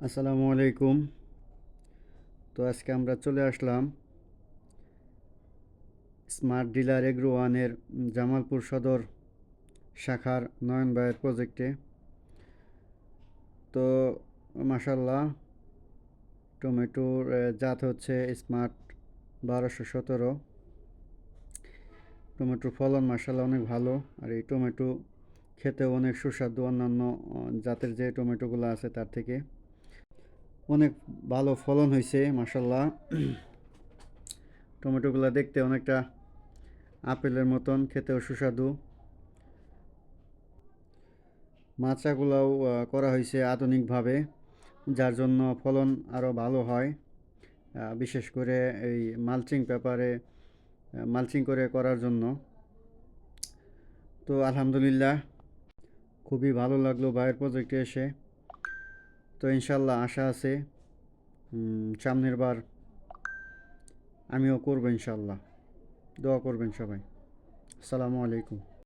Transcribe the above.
আসসালামু আলাইকুম। তো আজকে আমরা চলে আসলাম স্মার্ট ডিলার এগ্রো ওয়ানের জামালপুর সদর শাখার নয়ন ভাইয়ের প্রজেক্টে। তো মাশাল্লাহ, টমেটোর জাত হচ্ছে স্মার্ট 1217। টমেটোর ফলন মাশাল্লাহ অনেক ভালো। আর এই টমেটো খেতেও অনেক সুস্বাদু অন্যান্য জাতের যে টমেটোগুলো আছে তার থেকে। অনেক ভালো ফলন হয়েছে মাশাল্লাহ। টমেটোগুলো দেখতে অনেকটা আপেলের মতন, খেতেও সুস্বাদু। মাচাগুলাও করা হয়েছে আধুনিকভাবে, যার জন্য ফলন আরও ভালো হয়। বিশেষ করে এই মালচিং পেপারে মালচিং করে করার জন্য। তো আলহামদুলিল্লাহ, খুবই ভালো লাগলো ভাইয়ের প্রজেক্টে এসে। তো ইনশাল্লাহ আশা আছে সামনের বার আমিও করবো ইনশাল্লাহ। দোয়া করবেন সবাই। আসসালামু আলাইকুম।